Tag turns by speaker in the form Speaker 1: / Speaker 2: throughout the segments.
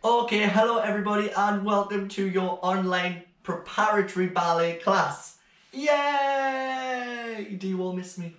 Speaker 1: Okay, hello everybody and welcome to your online preparatory ballet class. Yay! Do you all miss me?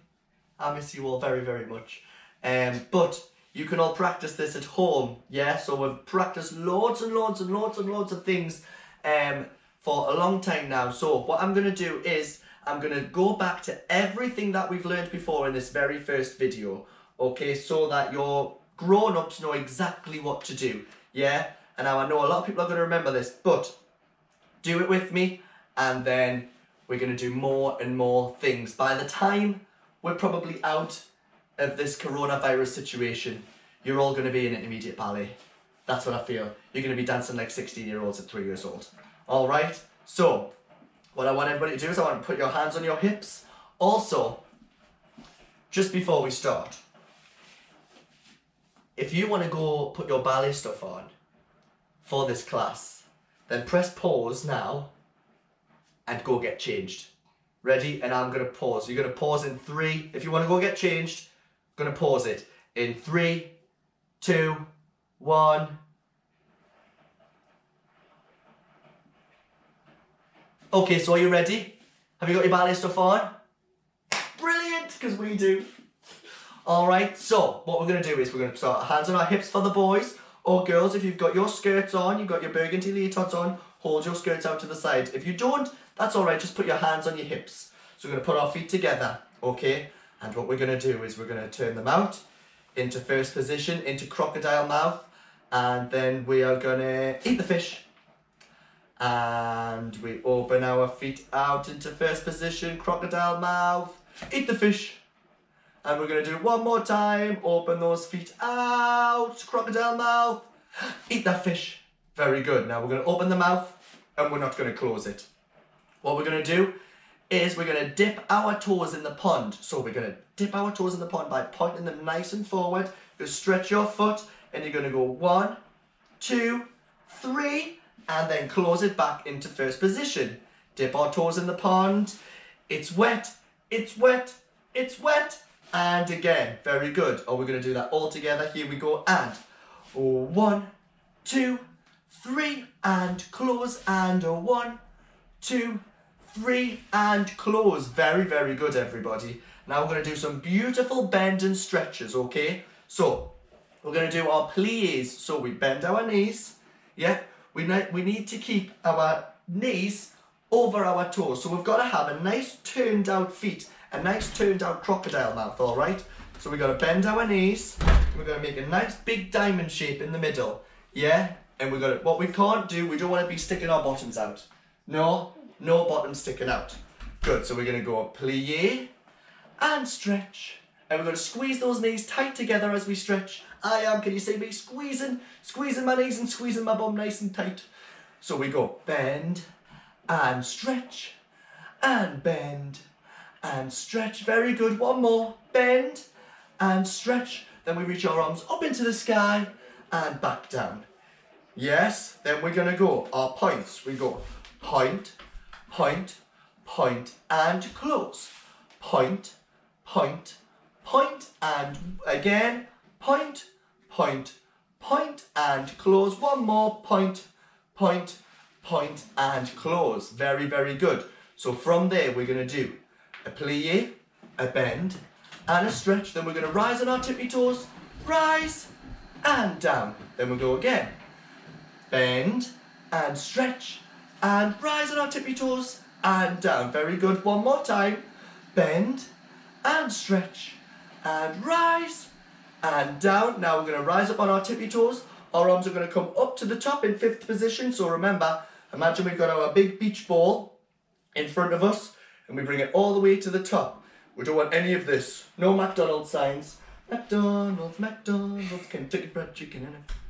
Speaker 1: I miss you all very, very much. But you can all practice this at home, yeah? So we've practiced loads and loads and loads and loads of things for a long time now. So what I'm going to do is I'm going to go back to everything that we've learned before in this very first video, okay? So that your grown-ups know exactly what to do. Yeah, and now I know a lot of people are going to remember this, but do it with me and then we're going to do more and more things. By the time we're probably out of this coronavirus situation, you're all going to be in intermediate ballet. That's what I feel. You're going to be dancing like 16-year-olds at 3 years old. All right, so what I want everybody to do is I want to put your hands on your hips. Also, just before we start, if you want to go put your ballet stuff on for this class, then press pause now and go get changed. Ready? And I'm going to pause. You're going to pause in 3. If you want to go get changed, I'm going to pause it in 3, 2, 1. Okay, so are you ready? Have you got your ballet stuff on? Brilliant, because we do. Alright, so what we're going to do is we're going to start hands on our hips for the boys or girls. If you've got your skirts on, you've got your burgundy leotards on, hold your skirts out to the side. If you don't, that's alright, just put your hands on your hips. So we're going to put our feet together, okay? And what we're going to do is we're going to turn them out into first position, into crocodile mouth, and then we are going to eat the fish. And we open our feet out into first position, crocodile mouth, eat the fish. And we're going to do it one more time. Open those feet out. Crocodile mouth. Eat that fish. Very good. Now we're going to open the mouth and we're not going to close it. What we're going to do is we're going to dip our toes in the pond. So we're going to dip our toes in the pond by pointing them nice and forward. You stretch your foot and you're going to go 1, 2, 3 and then close it back into first position. Dip our toes in the pond. It's wet. It's wet. It's wet. And again, very good. Oh, we're going to do that all together. Here we go. And 1, 2, 3 and close. And 1, 2, 3 and close. Very, very good, everybody. Now we're going to do some beautiful bend and stretches, okay? So we're going to do our plies. So we bend our knees. Yeah, we need to keep our knees over our toes. So we've got to have a nice turned out feet. A nice turned out crocodile mouth, all right? So we've got to bend our knees. We're going to make a nice big diamond shape in the middle, yeah? And we're going to, what we can't do, we don't want to be sticking our bottoms out. No bottoms sticking out. Good, so we're going to go plie and stretch. And we're going to squeeze those knees tight together as we stretch. I am, can you see me? Squeezing my knees and squeezing my bum nice and tight. So we go bend and stretch and bend and stretch. Very good. One more. Bend and stretch. Then we reach our arms up into the sky and back down. Yes. Then we're going to go our points. We go point, point, point and close. Point, point, point and again point, point, point and close. One more. Point, point, point and close. Very, very good. So from there we're going to do a plie, a bend, and a stretch. Then we're going to rise on our tippy toes, rise, and down. Then we'll go again. Bend, and stretch, and rise on our tippy toes, and down. Very good. One more time. Bend, and stretch, and rise, and down. Now we're going to rise up on our tippy toes. Our arms are going to come up to the top in 5th position. So remember, imagine we've got our big beach ball in front of us. And we bring it all the way to the top. We don't want any of this. No McDonald's signs. McDonald's, Kentucky Fried Chicken.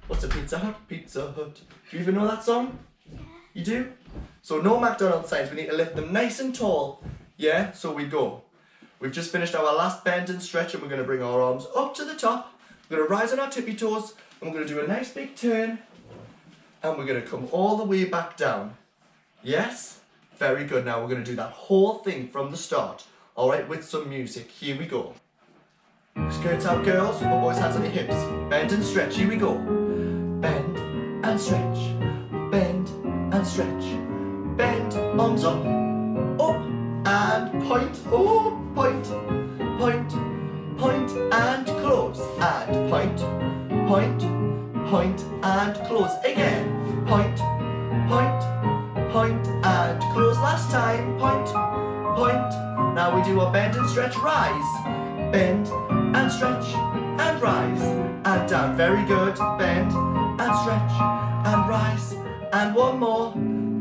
Speaker 1: What's a Pizza Hut? Pizza Hut. Do you even know that song? Yeah. You do? So no McDonald's signs. We need to lift them nice and tall. Yeah, so we go. We've just finished our last bend and stretch and we're going to bring our arms up to the top. We're going to rise on our tippy toes and we're going to do a nice big turn. And we're going to come all the way back down. Yes? Very good. Now we're going to do that whole thing from the start. All right, with some music. Here we go. Skirts out, girls. Put boys' hands on your hips. Bend and stretch. Here we go. Bend and stretch, bend and stretch, bend, arms up, and point, oh, point, point, point and close, and point, point, point and close, again, point, point, point and close, last time, point, point. Now we do a bend and stretch, rise, bend and stretch and rise, and down, very good, bend and stretch and rise, and one more,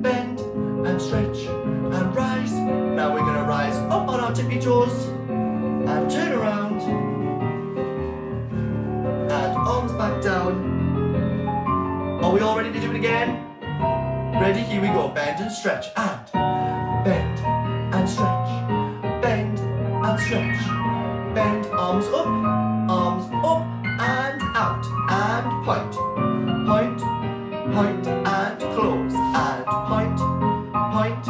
Speaker 1: bend and stretch and rise. Now we're going to rise up on our tippy toes and turn around and arms back down. Are we all ready to do it again? Ready? Here we go. Bend and stretch and bend and stretch, bend and stretch, bend, arms up and out, and point, point, point and close, and point, point,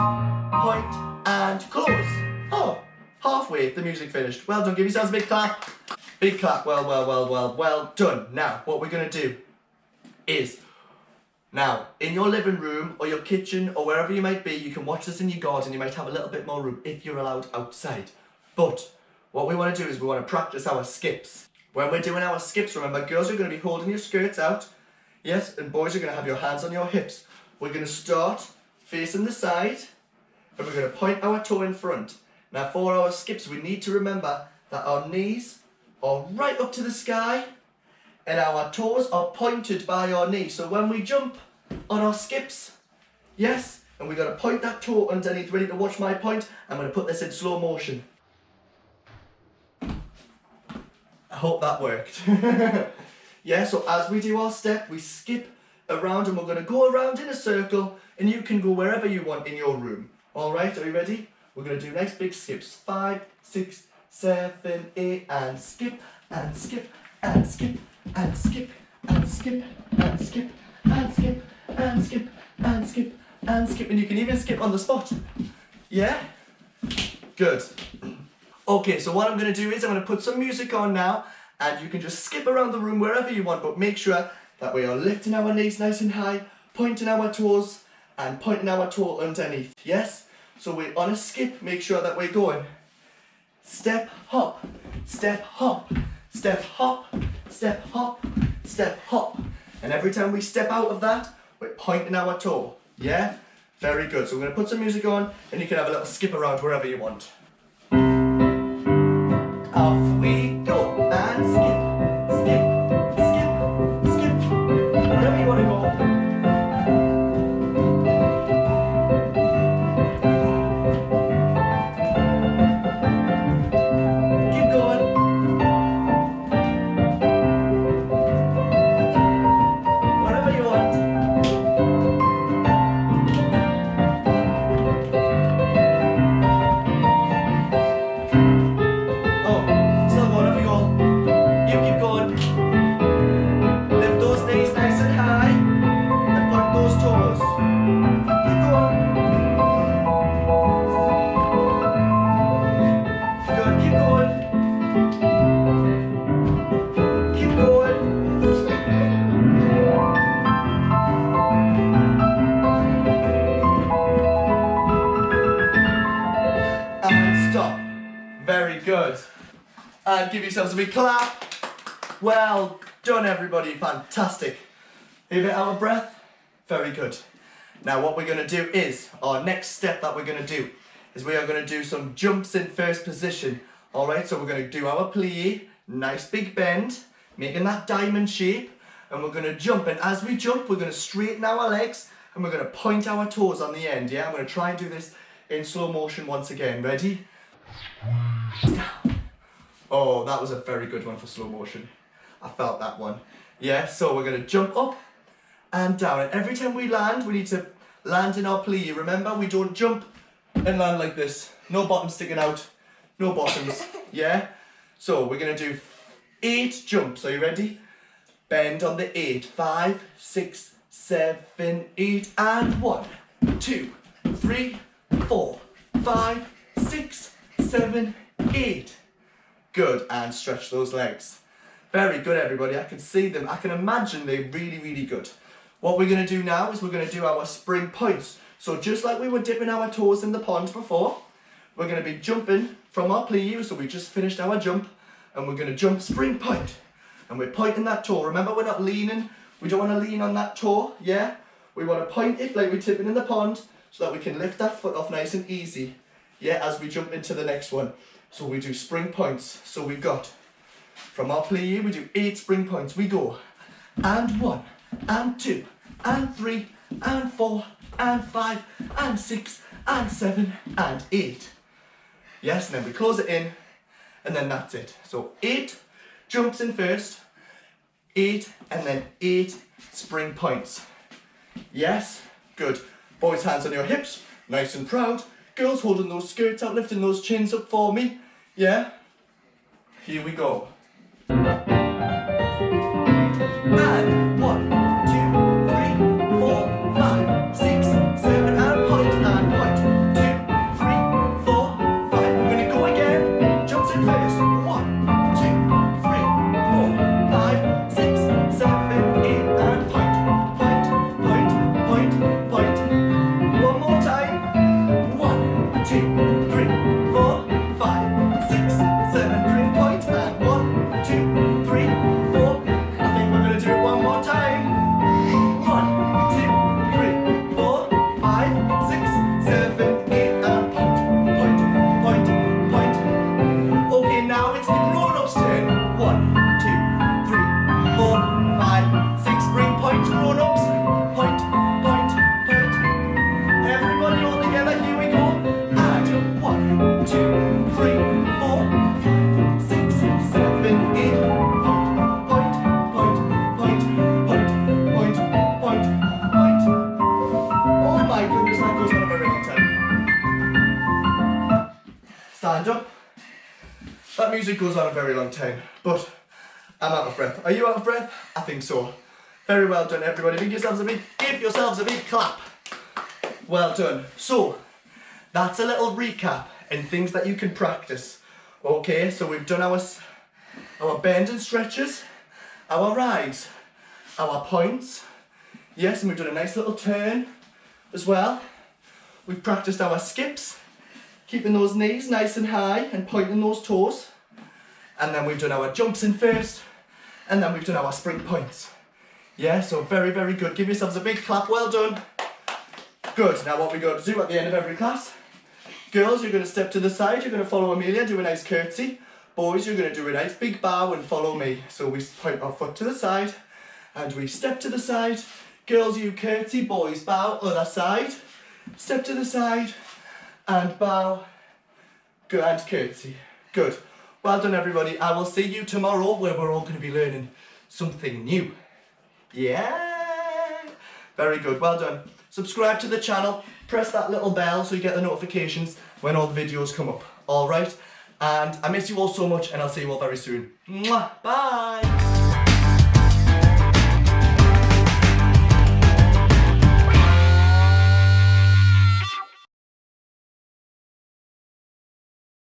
Speaker 1: point and close. Oh, halfway, the music finished. Well done, give yourselves a big clap. Big clap, well done. Now, what we're going to do is, now, in your living room or your kitchen or wherever you might be, you can watch this in your garden. You might have a little bit more room if you're allowed outside. But what we want to do is we want to practice our skips. When we're doing our skips, remember, girls are going to be holding your skirts out. Yes, and boys are going to have your hands on your hips. We're going to start facing the side and we're going to point our toe in front. Now, for our skips, we need to remember that our knees are right up to the sky and our toes are pointed by our knees. So when we jump on our skips, yes, and we're going to point that toe underneath. Ready to watch my point? I'm going to put this in slow motion. I hope that worked. Yeah, so as we do our step, we skip around and we're going to go around in a circle and you can go wherever you want in your room. Alright, are you ready? We're going to do nice big skips. 5, 6, 7, 8 and skip and skip and skip and skip and skip and skip and skip and skip and skip and skip, and you can even skip on the spot. Yeah? Good. Okay, so what I'm going to do is I'm going to put some music on now and you can just skip around the room wherever you want, but make sure that we are lifting our knees nice and high, pointing our toes and pointing our toe underneath. Yes? So we're on a skip, make sure that we're going step, hop, step, hop, step, hop, step, hop, step, hop. And every time we step out of that, we're pointing our toe. Yeah? Very good. So we're going to put some music on and you can have a little skip around wherever you want. Off we go and skip, skip, skip, skip. Wherever you want to go. Very good. And give yourselves a big clap. Well done, everybody. Fantastic. Are you a bit out of breath? Very good. Now what we're going to do is, our next step that we're going to do is we are going to do some jumps in first position. Alright, so we're going to do our plie, nice big bend, making that diamond shape, and we're going to jump. And as we jump, we're going to straighten our legs and we're going to point our toes on the end. Yeah, I'm going to try and do this in slow motion once again. Ready? Oh, that was a very good one for slow motion. I felt that one. Yeah, so we're going to jump up and down. And every time we land, we need to land in our plie. Remember, we don't jump and land like this. No bottom sticking out. No bottoms. Yeah? So we're going to do 8 jumps. Are you ready? Bend on the 8. 5, 6, 7, 8. And 1, 2, 3, 4, 5, 6, 7, 8. Good, and stretch those legs. Very good, everybody. I can see them. I can imagine they're really, really good. What we're going to do now is we're going to do our spring points. So just like we were dipping our toes in the pond before, we're going to be jumping from our plie. So we just finished our jump and we're going to jump spring point. And we're pointing that toe. Remember, we're not leaning. We don't want to lean on that toe, yeah? We want to point it like we're tipping in the pond so that we can lift that foot off nice and easy, yeah, as we jump into the next one. So we do spring points. So we've got, from our plie, we do 8 spring points. We go, and 1, and 2, and 3, and 4, and 5, and 6, and 7, and 8. Yes, and then we close it in, and then that's it. So 8 jumps in first, 8, and then 8 spring points. Yes, good. Boys, hands on your hips, nice and proud. Girls, holding those skirts out, lifting those chins up for me. Yeah? Here we go. And 1, 2, 3, 4, 5, 6, 7, and point, and point. 2, 3, 4, 5. We're going to go again. Jumps in first. 1, 2, 3, 4, 5, 6, 7, 8, and point. Point, point, point, point. One more time. 1, 2, 3, 4, 5, 6, 7. Bring point, and 1, 2, 3, 4. I think we're going to do it one more time. 1, 2, 3, 4, 5, 6, 7, 8, and point, point, point, point. Okay, now it's the grown-ups' turn. 1, 2, 3, 4, 5, 6. Bring points, grown-ups. Point, point, point. Everybody all together, here we go. And 1, 2, 3, 4, 5, 6, 7, 8. Point, point, point, point, point, point, point. Oh my goodness, that goes on a very long time. Stand up. That music goes on a very long time, but I'm out of breath. Are you out of breath? I think so. Very well done, everybody. Give yourselves a big clap. Well done. So, that's a little recap and things that you can practice. Okay, so we've done our bend and stretches, our rise, our points. Yes, and we've done a nice little turn as well. We've practiced our skips, keeping those knees nice and high and pointing those toes. And then we've done our jumps in first, and then we've done our spring points. Yeah, so very, very good. Give yourselves a big clap. Well done. Good. Now what we're going to do at the end of every class, girls, you're going to step to the side. You're going to follow Amelia, do a nice curtsy. Boys, you're going to do a nice big bow and follow me. So we point our foot to the side, and we step to the side. Girls, you curtsy. Boys, bow. Other side. Step to the side, and bow. Good, and curtsy. Good. Well done, everybody. I will see you tomorrow, where we're all going to be learning something new. Yeah! Very good. Well done. Subscribe to the channel. Press that little bell so you get the notifications when all the videos come up. All right? And I miss you all so much, and I'll see you all very soon. Mwah! Bye!